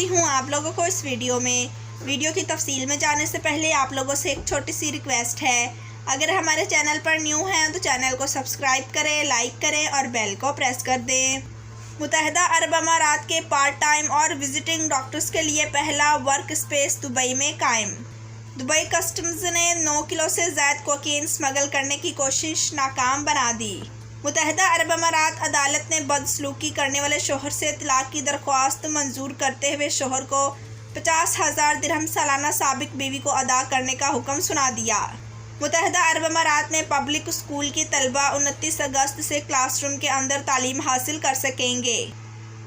करती हूँ आप लोगों को इस वीडियो की तफसील में जाने से पहले आप लोगों से एक छोटी सी रिक्वेस्ट है। अगर हमारे चैनल पर न्यू हैं तो चैनल को सब्सक्राइब करें, लाइक करें और बेल को प्रेस कर दें। मुत्तहिदा अरब अमारात के पार्ट टाइम और विजिटिंग डॉक्टर्स के लिए पहला वर्क स्पेस दुबई में कायम। दुबई कस्टम्स ने 9 किलो से ज़्यादा कोकीन स्मगल करने की कोशिश नाकाम बना दी। मुत्तहिदा अरब अमारात अदालत ने बदसलूकी करने वाले शोहर से तलाक की दरख्वास्त मंजूर करते हुए शोहर को 50,000 दिरहम सालाना साबिक बीवी को अदा करने का हुक्म सुना दिया। मुत्तहिदा अरब अमारात में पब्लिक स्कूल की तलबा 29 अगस्त से क्लासरूम के अंदर तालीम हासिल कर सकेंगे।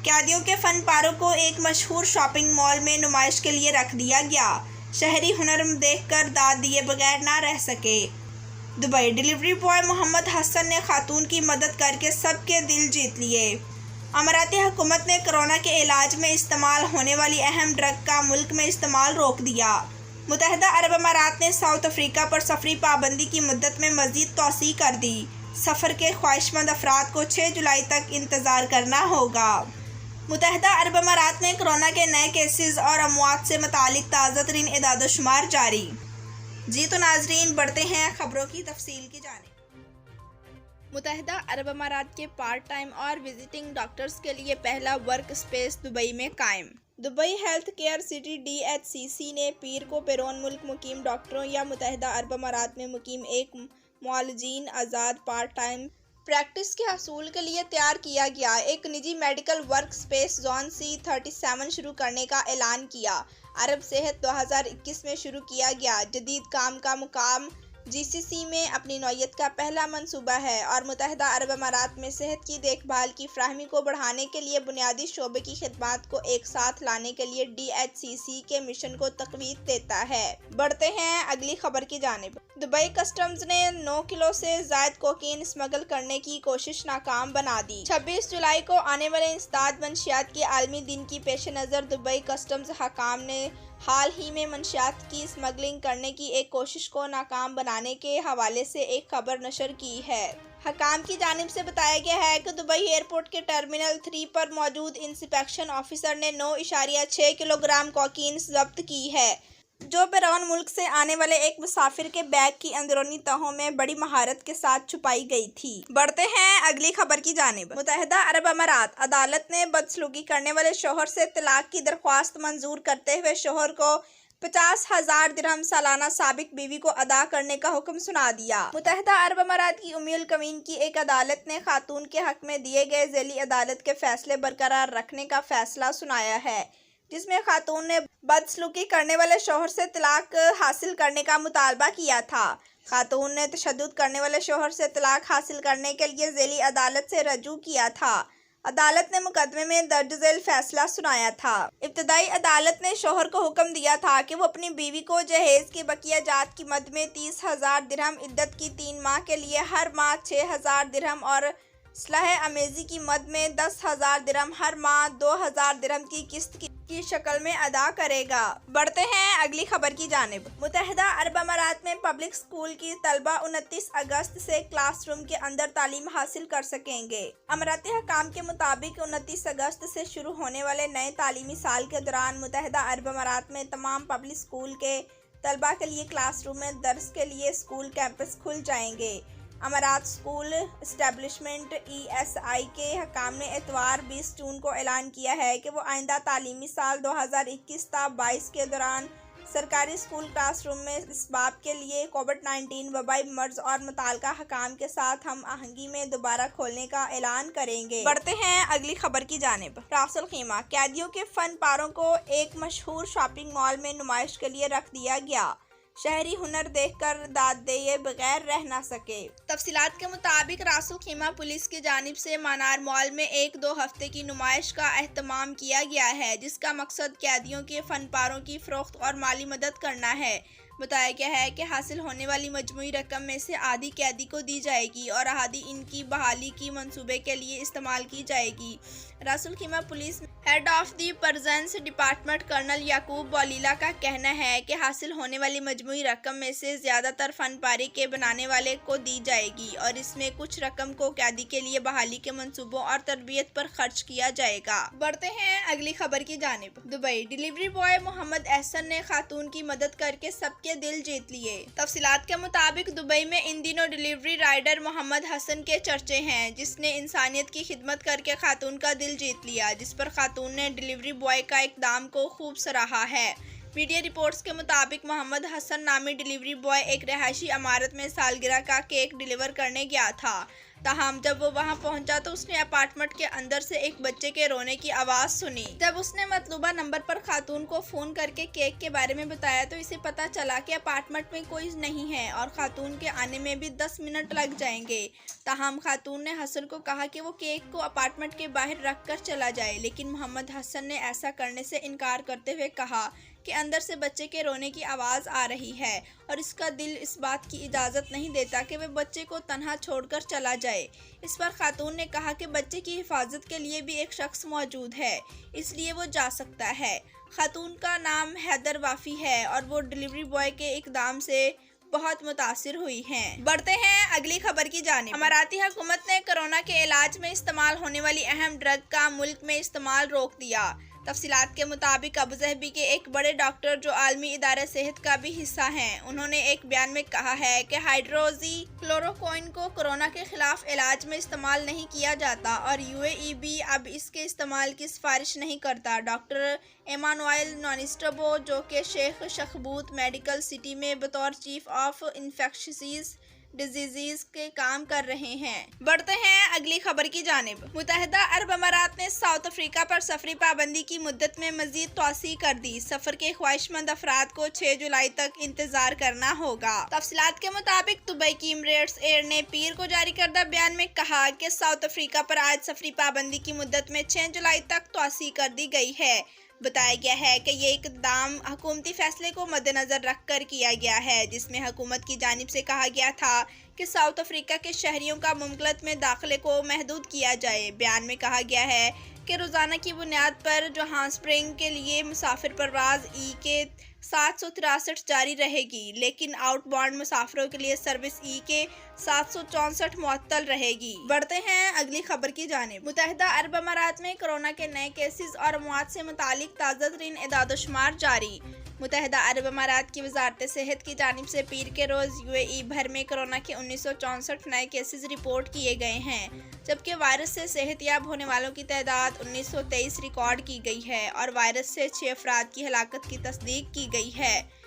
कैदियों के फन पारों को एक मशहूर शॉपिंग मॉल में नुमाइश के लिए रख दिया गया। शहरी हुनर देखकर दाद दिए बगैर ना रह सके। Dubai delivery boy Mohammed Hasan ने खातून की मदद करके सबके दिल जीत लिए। अमाराती हुकूमत ने कोरोना के इलाज में इस्तेमाल होने वाली अहम ड्रग का मुल्क में इस्तेमाल रोक दिया। मुत्तहिदा अरब अमारात ने साउथ अफ्रीका पर सफरी पाबंदी की मुद्दत में मज़ीद तोसी कर दी। सफ़र के ख्वाहिशमंद अफराद को 6 जुलाई तक इंतज़ार करना होगा। मुत्तहिदा अरब अमारात में कोरोना के नए केसेस और अमवात से मुतालिक ताज़ा तरीन एदाद शुमार जारी। जी तो नाजरीन, बढ़ते हैं खबरों की तफसील की जानिब। मुत्तहिदा अरब अमारात के पार्ट टाइम और विजिटिंग डॉक्टर्स के लिए पहला वर्क स्पेस दुबई में कायम। Dubai health care city DHCC ने पीर को बैरून मुल्क मुकीम डॉक्टरों या मुत्तहिदा अरब अमारात में मुकीम एक मुआलजीन आज़ाद पार्ट टाइम प्रैक्टिस के हसूल के लिए तैयार किया गया एक निजी medical work space zone C37 शुरू करने का ऐलान किया। अरब सेहत 2021 में शुरू किया गया जदीद काम का मुकाम GCC में अपनी नौयत का पहला मंसूबा है और मुत्तहिदा अरब अमारात में सेहत की देखभाल की फ्राहमी को बढ़ाने के लिए बुनियादी शोबे की खिदमात को एक साथ लाने के लिए DHCC के मिशन को तकवीत देता है। बढ़ते हैं अगली खबर की जानिब। दुबई कस्टम्स ने 9 किलो से ज़ायद कोकीन स्मगल करने की कोशिश नाकाम बना दी। 26 जुलाई को आने वाले इंसदाद मंशियात के आलमी दिन की पेश नज़र दुबई कस्टम्स हकाम ने हाल ही में मंशियात की स्मगलिंग करने की एक कोशिश को नाकाम बनाने के हवाले से एक खबर नशर की है। हकाम की जानिब से बताया गया है कि दुबई एयरपोर्ट के टर्मिनल 3 पर मौजूद इंस्पेक्शन ऑफिसर ने 9.6 किलोग्राम कोकीन जब्त की है, जो बैरून मुल्क से आने वाले एक मुसाफिर के बैग की अंदरूनी तहों में बड़ी महारत के साथ छुपाई गई थी। बढ़ते हैं अगली खबर की जानिब। मुत्तहिदा अरब अमारात अदालत ने बदसलूकी करने वाले शोहर से तलाक की दरख्वास्त मंजूर करते हुए शोहर को 50,000 दिरहम सालाना साबिक बीवी को अदा करने का हुक्म सुना दिया। मुत्तहिदा अरब अमारात की उम्मुल कमीन की एक अदालत ने खातून के हक में दिए गए ज़ैली अदालत के फैसले बरकरार रखने का फैसला सुनाया है, जिसमें खातून ने बदसलूकी करने वाले शोहर से तलाक हासिल करने का मुतालबा किया था। खातून ने तशद्दुद करने वाले शोहर से तलाक हासिल करने के लिए ज़ैली अदालत से रजू किया था। अदालत ने मुकदमे में दर्ज झेल फैसला सुनाया था। इब्तदाई अदालत ने शोहर को हुक्म दिया था कि वो अपनी बीवी को जहेज की बकिया जात की मद में 30,000 दिरहम इद्दत की 3 माह के लिए हर माह 6,000 दिरहम और सलाह अमेजी की मद में 10,000 दिरहम हर माह 2,000 दिरहम की किस्त की शक्ल में अदा करेगा। बढ़ते हैं अगली खबर की जानिब। मुत्तहिदा अरब अमारात में पब्लिक स्कूल की तलबा 29 अगस्त से क्लासरूम के अंदर तालीम हासिल कर सकेंगे। अमाराती हकाम के मुताबिक 29 अगस्त से शुरू होने वाले नए तालीमी साल के दौरान मुत्तहिदा अरब अमारात में तमाम पब्लिक स्कूल के तलबा के लिए क्लासरूम में दर्स के लिए स्कूल कैंपस खुल जाएंगे। अमारात स्कूल इस्टेब्लिशमेंट ESI के हकाम ने इतवार 20 जून को ऐलान किया है कि वो आइंदा तालीमी साल 2021-22 के दौरान सरकारी स्कूल क्लासरूम में इस बात के लिए कोविड-19 वबाई मर्ज और मुताल्लिका हकाम के साथ हम आहंगी में दोबारा खोलने का ऐलान करेंगे। बढ़ते हैं अगली खबर की जानिब। रास अल खीमा कैदियों के फन पारों को एक मशहूर शॉपिंग मॉल में नुमाइश के लिए रख दिया गया। शहरी हुनर देखकर दाद दिए बगैर रह ना सके। तफसीलात के मुताबिक रास अल खीमा पुलिस की जानिब से मनार मॉल में 1-2 हफ्ते की नुमाइश का एहतमाम किया गया है, जिसका मकसद कैदियों के फन पारों की फरोख्त और माली मदद करना है। बताया गया है कि हासिल होने वाली मजमूई रकम में से आधी कैदी को दी जाएगी और आधी इनकी बहाली की मंसूबे के लिए इस्तेमाल की जाएगी। Ras Al Khaimah police head of the prisons department colonel Yaqoob बौलीला का कहना है कि हासिल होने वाली मजमूई रकम में से ज़्यादातर फन पारी के बनाने वाले को दी जाएगी और इसमें कुछ रकम को कैदी के लिए बहाली के मंसूबों और तरबियत पर खर्च किया जाएगा। बढ़ते हैं अगली खबर की जानिब। Dubai delivery boy Mohammed Ehsan ने खातून की मदद करके सबके दिल जीत लिए। तफसीलात के मुताबिक दुबई में इन दिनों डिलीवरी राइडर मोहम्मद हसन के चर्चे हैं, जिसने इंसानियत की खिदमत करके खातून का दिल जीत लिया, जिस पर खातून ने डिलीवरी बॉय का इकदाम को खूब सराहा है। मीडिया रिपोर्ट्स के मुताबिक मोहम्मद हसन नामी डिलीवरी बॉय एक रहायशी इमारत में सालगिरह का केक डिलीवर करने गया था। ताहम जब वो वहां पहुंचा तो उसने अपार्टमेंट के अंदर से एक बच्चे के रोने की आवाज़ सुनी। जब उसने मतलूबा नंबर पर खातून को फ़ोन करके केक के बारे में बताया तो इसे पता चला कि अपार्टमेंट में कोई नहीं है और खातून के आने में भी 10 मिनट लग जाएंगे। ताहम खातून ने हसन को कहा कि वो केक को अपार्टमेंट के बाहर रख कर चला जाए, लेकिन मोहम्मद हसन ने ऐसा करने से इनकार करते हुए कहा कि अंदर से बच्चे के रोने की आवाज़ आ रही है और इसका दिल इस बात की इजाज़त नहीं देता कि वह बच्चे को तन्हा छोड़कर चला जाए। इस पर खातून ने कहा कि बच्चे की हिफाजत के लिए भी एक शख्स मौजूद है, इसलिए वो जा सकता है। खातून का नाम हैदर वाफ़ी है और वो डिलीवरी बॉय के इकदाम से बहुत मुतासिर हुई हैं। बढ़ते हैं अगली खबर की जानिब। अमाराती हुकूमत ने कोरोना के इलाज में इस्तेमाल होने वाली अहम ड्रग का मुल्क में इस्तेमाल रोक दिया। तफसीलात के मुताबिक अबूजहबी के एक बड़े डॉक्टर जो आलमी इदारे सेहत का भी हिस्सा हैं, उन्होंने एक बयान में कहा है कि हाइड्रोजी क्लोरोक्विन को कोरोना के खिलाफ इलाज में इस्तेमाल नहीं किया जाता और यूएई भी अब इसके इस्तेमाल की सिफारिश नहीं करता। डॉक्टर एमानुएल नोनिस्टोबो, जो कि शेख शखबूत मेडिकल सिटी में बतौर चीफ ऑफ इन्फेक्शियस डिजीज़ के काम कर रहे हैं। बढ़ते हैं अगली खबर की जानिब। मुत्तहिदा अरब अमारात ने साउथ अफ्रीका पर सफरी पाबंदी की मुद्दत में मजीद तोसी कर दी। सफर के ख्वाहिशमंद अफराद को 6 जुलाई तक इंतजार करना होगा। तफसीलात के मुताबिक दुबई की एमिरेट्स एयर ने पीर को जारी करदा बयान में कहा कि साउथ अफ्रीका पर आज सफरी पाबंदी की मुद्दत में 6 जुलाई तक तोसी कर दी गई है। बताया गया है कि ये इक़दाम हुकूमती फैसले को मद्देनज़र रख कर किया गया है, जिसमें हुकूमत की जानिब से कहा गया था कि साउथ अफ्रीका के शहरियों का मुमकिनत में दाखिले को महदूद किया जाए। बयान में कहा गया है कि रोज़ाना की बुनियाद पर जोहान्सबर्ग के लिए मुसाफिर परवाज़ ई के 763 जारी रहेगी, लेकिन आउटबाउंड मुसाफिरों के लिए सर्विस ई के 764 मुअत्तल रहेगी। बढ़ते हैं अगली खबर की जानिब। मुत्तहिदा अरब अमारात में कोरोना के नए केसेस और अमवात से मुतालिक ताज़ा तरीन एदाद-ओ-शुमार जारी। मुत्तहिदा अरब अमारात की वजारत सेहत की जानिब से पीर के रोज़ यूएई भर में कोरोना के 1964 नए केसेस रिपोर्ट किए गए हैं, जबकि वायरस से सेहतयाब होने वालों की तादाद 1923 रिकॉर्ड की गई है और वायरस से 6 अफराद की हलाकत की तस्दीक की गई है।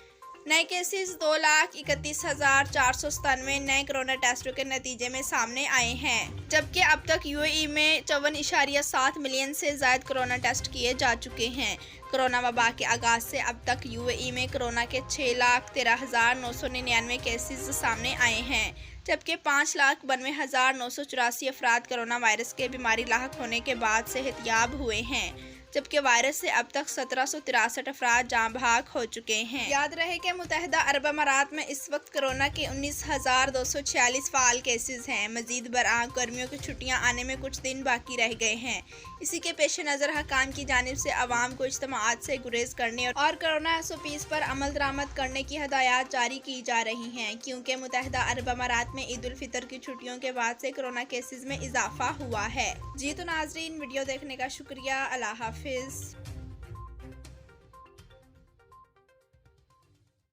नए केसेस 2,31,497 नए कोरोना टेस्टों के नतीजे में सामने आए हैं, जबकि अब तक यूएई में 54.7 मिलियन से ज़ायद कोरोना टेस्ट किए जा चुके हैं। कोरोना वबा के आगाज़ से अब तक यूएई में कोरोना के 6,13,999 केसेस सामने आए हैं, जबकि 5,92,984 अफराद कोरोना वायरस के बीमारी लाहक होने के बाद सेहतयाब हुए हैं, जबकि वायरस से अब तक 1763 अफराद जाँ बहक हो चुके हैं। याद रहे कि मुत्तहिदा अरब अमारात में इस वक्त कोरोना के 19,246 फ़ाल केसेस हैं। मजीद बरआं गर्मियों की छुट्टियां आने में कुछ दिन बाकी रह गए हैं। इसी के पेश नज़र हकाम की जानिब से आवाम को इज्तिमाआत से गुरेज करने और कोरोना SOPs पर अमल दरामद करने की हदायत जारी की जा रही हैं, क्योंकि मुत्तहिदा अरब अमारात में ईद उल फितर की छुट्टियों के बाद से कोरोना केसेस में इजाफा हुआ है। जी तो नाजरीन, वीडियो देखने का शुक्रिया। अल्लाह हाफिज़।